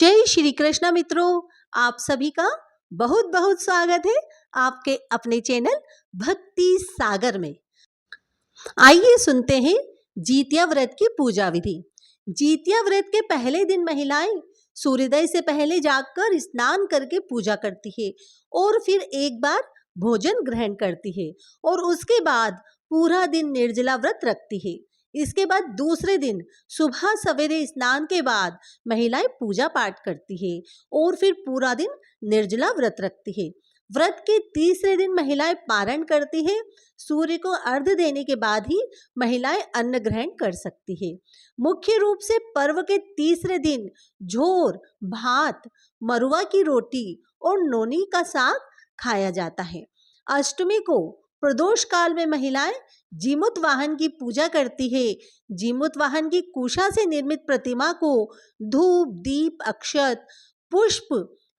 जय श्री कृष्ण मित्रों, आप सभी का बहुत बहुत स्वागत है आपके अपने चैनल भक्ति सागर में। आइए सुनते हैं जीतिया व्रत की पूजा विधि। जीतिया व्रत के पहले दिन महिलाएं सूर्योदय से पहले जागकर स्नान करके पूजा करती है और फिर एक बार भोजन ग्रहण करती है और उसके बाद पूरा दिन निर्जला व्रत रखती है। इसके बाद दूसरे दिन सुबह सवेरे स्नान के बाद महिलाएं पूजा पाठ करती है और फिर पूरा दिन निर्जला व्रत रखती है। व्रत के तीसरे दिन महिलाएं पारण करती है। सूर्य को अर्घ्य देने के बाद ही महिलाएं अन्न ग्रहण कर सकती है। मुख्य रूप से पर्व के तीसरे दिन झोर, भात, मरुआ की रोटी और नोनी का साग खाया जाता है। अष्टमी को प्रदोष काल में महिलाएं जीमूत वाहन की पूजा करती है। जीमूत वाहन की कुशा से निर्मित प्रतिमा को धूप, दीप, अक्षत, पुष्प,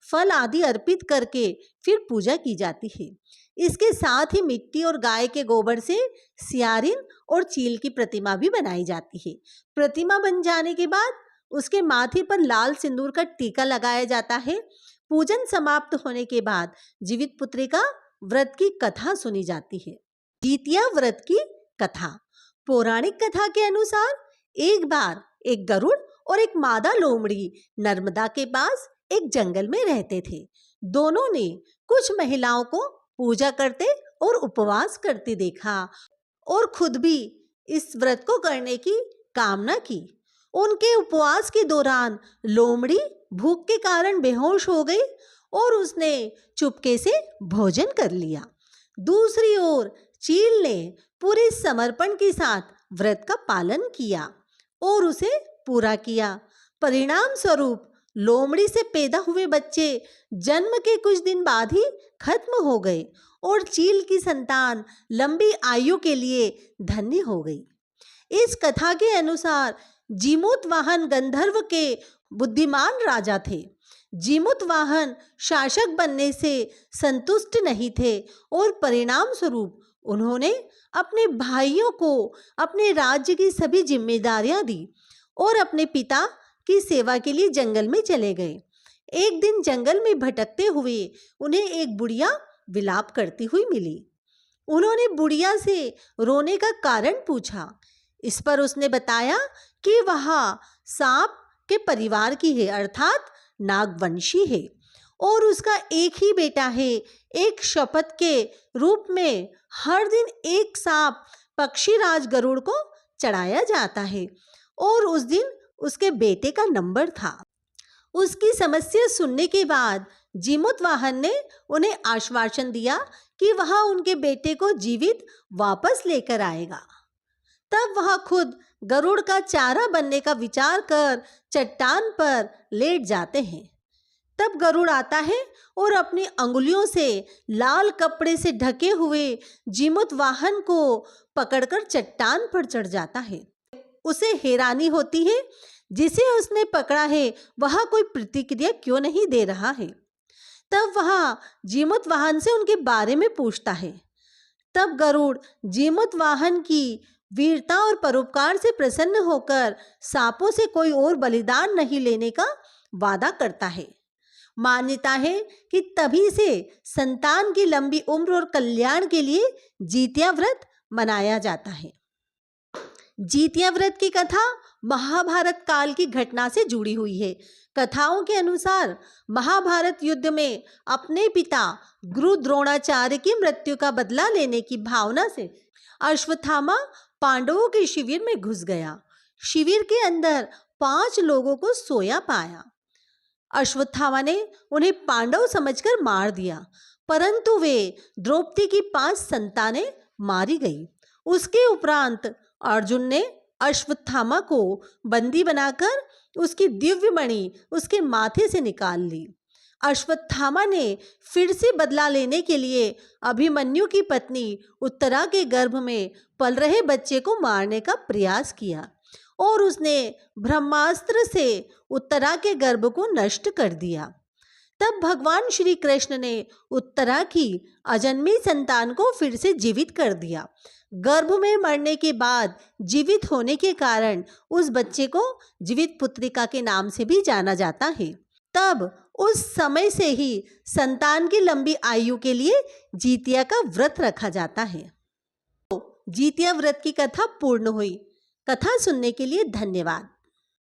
फल आदि अर्पित करके फिर पूजा की जाती है। इसके साथ ही मिट्टी और गाय के गोबर से सियारिन और चील की प्रतिमा भी बनाई जाती है। प्रतिमा बन जाने के बाद उसके माथे पर लाल सिंदूर का टीका लगाया जाता है। पूजन समाप्त होने के बाद जीवित पुत्री का व्रत की कथा सुनी जाती है। जीतिया व्रत की कथा। पौराणिक कथा के अनुसार एक बार एक गरुड़ और एक मादा लोमड़ी नर्मदा के पास एक जंगल में रहते थे। दोनों ने कुछ महिलाओं को पूजा करते और उपवास करते देखा और खुद भी इस व्रत को करने की कामना की। उनके उपवास के दौरान लोमड़ी भूख के कारण बेहोश हो गई और उसने चुपके से भोजन कर लिया। दूसरी ओर चील ने पूरे समर्पण के साथ व्रत का पालन किया और उसे पूरा किया। परिणाम स्वरूप लोमड़ी से पैदा हुए बच्चे जन्म के कुछ दिन बाद ही खत्म हो गए और चील की संतान लंबी आयु के लिए धन्य हो गई। इस कथा के अनुसार जीमूत वाहन गंधर्व के बुद्धिमान राजा थे। जीमूत वाहन शासक बनने से संतुष्ट नहीं थे और परिणाम स्वरूप उन्होंने अपने भाइयों को अपने राज्य की सभी जिम्मेदारियां दी और अपने पिता की सेवा के लिए जंगल में चले गए। एक दिन जंगल में भटकते हुए उन्हें एक बुढ़िया विलाप करती हुई मिली। उन्होंने बुढ़िया से रोने का कारण पूछा। इस पर उसने बताया कि वह सांप के परिवार की है, अर्थात नागवंशी है और उसका एक ही बेटा है। एक शपथ के रूप में हर दिन एक सांप पक्षीराज गरुड़ को चढ़ाया जाता है और उस दिन उसके बेटे का नंबर था। उसकी समस्या सुनने के बाद जीमूत वाहन ने उन्हें आश्वासन दिया कि वह उनके बेटे को जीवित वापस लेकर आएगा। तब वह खुद गरुड़ का चारा बनने का विचार कर चट्टान पर लेट जाते हैं। तब गरुड़ आता है और अपनी अंगुलियों से लाल कपड़े से ढके हुए जीमूत वाहन को पकड़कर चट्टान पर चढ़ जाता है। उसे हैरानी होती है, जिसे उसने पकड़ा है वह कोई प्रतिक्रिया क्यों नहीं दे रहा है। तब वह जीमूत वाहन से उनके बारे में पूछता है। तब गरुड़ जीमूत वाहन की वीरता और परोपकार से प्रसन्न होकर सांपों से कोई और बलिदान नहीं लेने का वादा करता है। मान्यता है कि तभी से संतान की लंबी उम्र और कल्याण के लिए जीतिया व्रत मनाया जाता है। जीतिया व्रत की कथा महाभारत काल की घटना से जुड़ी हुई है। कथाओं के अनुसार महाभारत युद्ध में अपने पिता गुरु द्रोणाचार्य की मृत्यु का बदला लेने की भावना से अश्वत्थामा पांडवों के शिविर में घुस गया। शिविर के अंदर 5 लोगों को सोया पाया। अश्वत्थामा ने उन्हें पांडव समझकर मार दिया, परंतु वे द्रौपदी की 5 संतानें मारी गई। उसके उपरांत अर्जुन ने अश्वत्थामा को बंदी बनाकर उसकी दिव्य मणि उसके माथे से निकाल ली। अश्वत्थामा ने फिर से बदला लेने के लिए अभिमन्यु की पत्नी उत्तरा के गर्भ में पल रहे बच्चे को मारने का प्रयास किया और उसने ब्रह्मास्त्र से उत्तरा के गर्भ को नष्ट कर दिया। तब भगवान श्री कृष्ण ने उत्तरा की अजन्मी संतान को फिर से जीवित कर दिया। गर्भ में मरने के बाद जीवित होने के कारण उस बच्चे को जीवित पुत्रिका के नाम से भी जाना जाता है। तब उस समय से ही संतान की लंबी आयु के लिए जितिया का व्रत रखा जाता है। तो जितिया व्रत की कथा पूर्ण हुई। कथा सुनने के लिए धन्यवाद।